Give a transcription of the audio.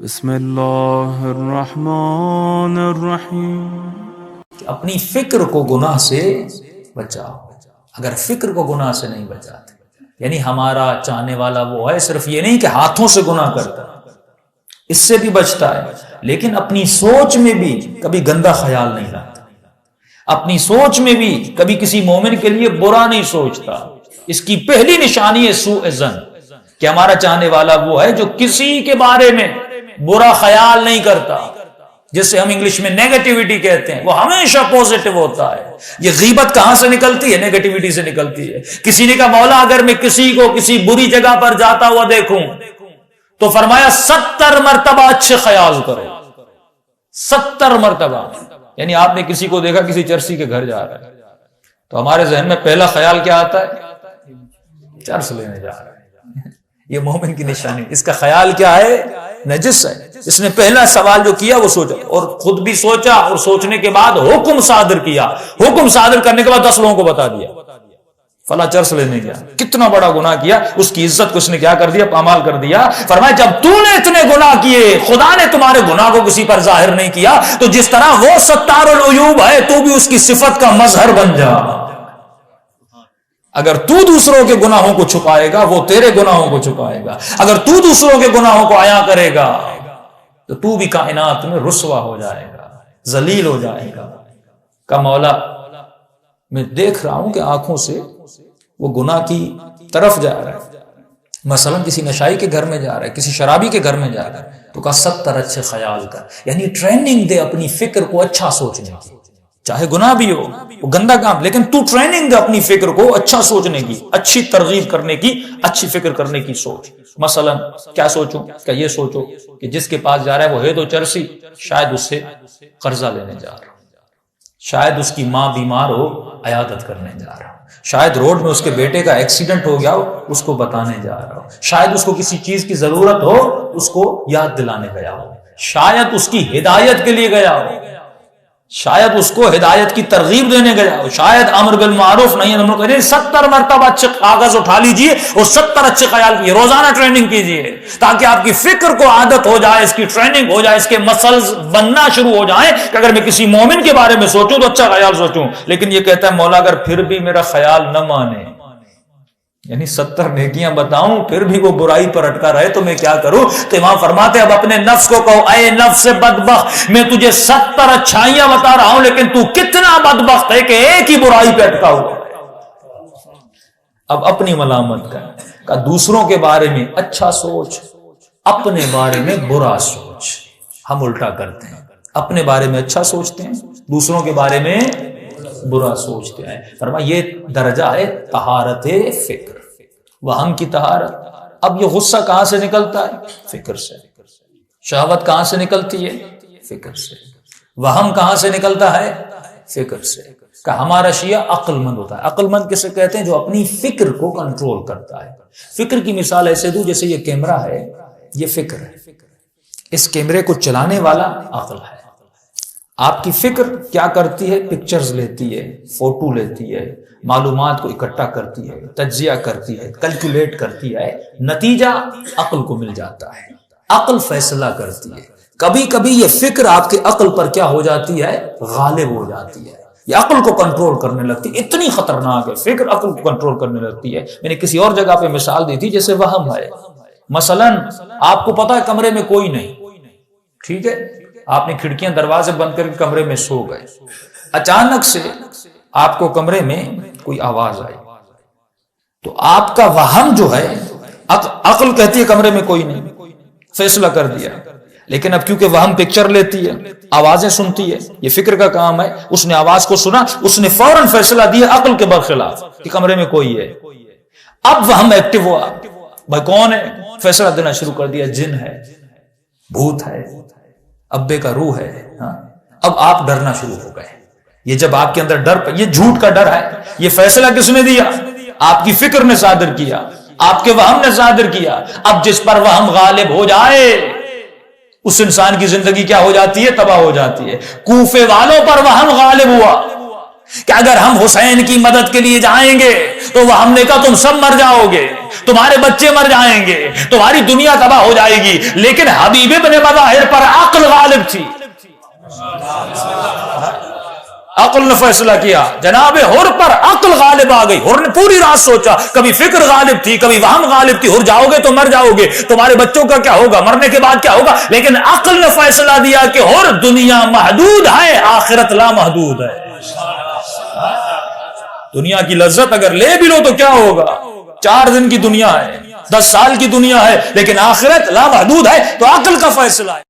بسم اللہ الرحمن الرحیم۔ اپنی فکر کو گناہ سے بچاؤ۔ اگر فکر کو گناہ سے نہیں بچاتے، یعنی ہمارا چاہنے والا وہ ہے، صرف یہ نہیں کہ ہاتھوں سے گناہ کرتا، اس سے بھی بچتا ہے، لیکن اپنی سوچ میں بھی کبھی گندا خیال نہیں لاتا، اپنی سوچ میں بھی کبھی کسی مومن کے لیے برا نہیں سوچتا۔ اس کی پہلی نشانی ہے سوء ظن، کہ ہمارا چاہنے والا وہ ہے جو کسی کے بارے میں برا خیال نہیں کرتا، جسے ہم انگلش میں نیگیٹیوٹی کہتے ہیں، وہ ہمیشہ پوزیٹو ہوتا ہے۔ یہ غیبت کہاں سے نکلتی ہے؟ نیگیٹیوٹی سے نکلتی ہے۔ کسی نے کہا مولا اگر میں کسی کو کسی بری جگہ پر جاتا ہوا دیکھوں تو فرمایا 70 مرتبہ اچھے خیال کرو، 70 مرتبہ۔ یعنی آپ نے کسی کو دیکھا کسی چرسی کے گھر جا رہا ہے تو ہمارے ذہن میں پہلا خیال کیا آتا ہے؟ چرس لینے جا رہا ہے۔ یہ مومن کی نشانی، اس کا خیال کیا ہے؟ نجس ہے۔ اس نے پہلا سوال جو کیا وہ سوچا، اور خود بھی سوچا، اور سوچنے کے بعد حکم صادر کیا۔ حکم صادر کرنے کے بعد 10 لوگوں کو بتا دیا فلاں چرس لینے گیا۔ کتنا بڑا گناہ کیا، اس کی عزت کو اس نے کیا کر دیا؟ پامال کر دیا۔ فرمایا جب تو نے اتنے گناہ کیے، خدا نے تمہارے گناہ کو کسی پر ظاہر نہیں کیا، تو جس طرح وہ ستار العیوب ہے تو بھی اس کی صفت کا مظہر بن جا۔ اگر تو دوسروں کے گناہوں کو چھپائے گا وہ تیرے گناہوں کو چھپائے گا، اگر تو دوسروں کے گناہوں کو عیاں کرے گا تو تو بھی کائنات میں رسوا ہو جائے گا، ذلیل ہو جائے گا۔ کہ مولا میں دیکھ رہا ہوں کہ آنکھوں سے وہ گناہ کی طرف جا رہا ہے، مثلا کسی نشائی کے گھر میں جا رہا ہے، کسی شرابی کے گھر میں جا رہا ہے، تو کہا 70 اچھے خیال کر۔ یعنی ٹریننگ دے اپنی فکر کو اچھا سوچنے کی، چاہے گناہ بھی ہو، وہ گندا کام، لیکن تو ٹریننگ دے اپنی فکر کو اچھا سوچنے کی، اچھی ترغیب کرنے کی، اچھی فکر کرنے کی سوچ۔ مثلا کیا سوچوں؟ کہ یہ سوچو کہ جس کے پاس جا رہا ہے وہ ہے تو چرسی، شاید اس سے قرضہ لینے جا رہا ہوں، شاید اس کی ماں بیمار ہو عیادت کرنے جا رہا ہوں، شاید روڈ میں اس کے بیٹے کا ایکسیڈنٹ ہو گیا ہو اس کو بتانے جا رہا ہوں، شاید اس کو کسی چیز کی ضرورت ہو اس کو یاد دلانے گیا ہو، شاید اس کی ہدایت کے لیے گیا ہو، شاید اس کو ہدایت کی ترغیب دینے گیا ہو، شاید امر بالمعروف نہیں امر بالمعروف۔ 70 مرتبہ اچھے کاغذ اٹھا لیجئے اور 70 اچھے خیال کیجیے، روزانہ ٹریننگ کیجیے، تاکہ آپ کی فکر کو عادت ہو جائے، اس کی ٹریننگ ہو جائے، اس کے مسلز بننا شروع ہو جائیں کہ اگر میں کسی مومن کے بارے میں سوچوں تو اچھا خیال سوچوں۔ لیکن یہ کہتا ہے مولا اگر پھر بھی میرا خیال نہ مانے، یعنی 70 نیکیاں بتاؤں پھر بھی وہ برائی پر اٹکا رہے تو میں کیا کروں؟ تو امام فرماتے ہیں اب اپنے نفس کو کہو اے نفس بدبخت، میں تجھے 70 اچھائیاں بتا رہا ہوں لیکن تو کتنا بدبخت ہے کہ ایک ہی برائی پہ اٹکا ہوا ہے۔ اب اپنی ملامت کر، کہ دوسروں کے بارے میں اچھا سوچ، اپنے بارے میں برا سوچ۔ ہم الٹا کرتے ہیں، اپنے بارے میں اچھا سوچتے ہیں، دوسروں کے بارے میں برا سوچتے ہیں۔ فرمایا یہ درجہ ہے طہارت فکر، وہم کی طہارت۔ اب یہ غصہ کہاں سے نکلتا ہے؟ فکر سے۔ شہوت کہاں سے نکلتی ہے؟ فکر سے۔ وہم کہاں سے نکلتا ہے؟ فکر سے۔ کہ ہمارا شیعہ عقل مند ہوتا ہے۔ عقل مند کسے کہتے ہیں؟ جو اپنی فکر کو کنٹرول کرتا ہے۔ فکر کی مثال ایسے دوں جیسے یہ کیمرہ ہے، یہ فکر ہے، اس کیمرے کو چلانے والا عقل ہے۔ آپ کی فکر کیا کرتی ہے؟ پکچرز لیتی ہے، فوٹو لیتی ہے، معلومات کو اکٹھا کرتی ہے، تجزیہ کرتی ہے، کیلکولیٹ کرتی ہے، نتیجہ عقل کو مل جاتا ہے، عقل فیصلہ کرتی ہے۔ کبھی کبھی یہ فکر آپ کے عقل پر کیا ہو جاتی ہے؟ غالب ہو جاتی ہے، یہ عقل کو کنٹرول کرنے لگتی ہے۔ اتنی خطرناک ہے فکر، عقل کو کنٹرول کرنے لگتی ہے۔ میں نے کسی اور جگہ پہ مثال دی تھی جیسے وہم ہے۔ مثلا آپ کو پتا ہے کمرے میں کوئی نہیں، ٹھیک ہے، آپ نے کھڑکیاں دروازے بند کر کے کمرے میں سو گئے، اچانک سے آپ کو کمرے میں کوئی آواز آئی، تو آپ کا وہم جو ہے، عقل کہتی ہے کمرے میں کوئی نہیں، فیصلہ کر دیا، لیکن اب کیونکہ وہم پکچر لیتی ہے، آوازیں سنتی ہے، یہ فکر کا کام ہے، اس نے آواز کو سنا، اس نے فوراً فیصلہ دیا عقل کے برخلاف کہ کمرے میں کوئی ہے۔ اب وہم ایکٹیو ہوا، بھائی کون ہے؟ فیصلہ دینا شروع کر دیا، جن ہے، بھوت ہے، ابے کا روح ہے۔ ہاں، اب آپ ڈرنا شروع ہو گئے۔ یہ جب آپ کے اندر ڈر، یہ جھوٹ کا ڈر ہے، یہ فیصلہ کس نے دیا؟ آپ کی فکر نے صادر کیا، آپ کے وہم نے صادر کیا۔ اب جس پر وہم غالب ہو جائے اس انسان کی زندگی کیا ہو جاتی ہے؟ تباہ ہو جاتی ہے۔ کوفے والوں پر وہم غالب ہوا کہ اگر ہم حسین کی مدد کے لیے جائیں گے تو وہ ہم نے کہا تم سب مر جاؤ گے، تمہارے بچے مر جائیں گے، تمہاری دنیا تباہ ہو جائے گی، لیکن حبیب ابن مظاہر پر عقل غالب تھی، عقل نے فیصلہ کیا، جناب حر پر عقل غالب آ گئی، حر نے پوری رات سوچا، کبھی فکر غالب تھی، کبھی وہم غالب تھی، حر جاؤ گے تو مر جاؤ گے، تمہارے بچوں کا کیا ہوگا، مرنے کے بعد کیا ہوگا، لیکن عقل نے فیصلہ دیا کہ حر دنیا محدود ہے، آخرت لا محدود ہے، دنیا کی لذت اگر لے بھی لو تو کیا ہوگا، 4 دن کی دنیا ہے، 10 سال کی دنیا ہے، لیکن آخرت لا محدود ہے، تو عقل کا فیصلہ ہے۔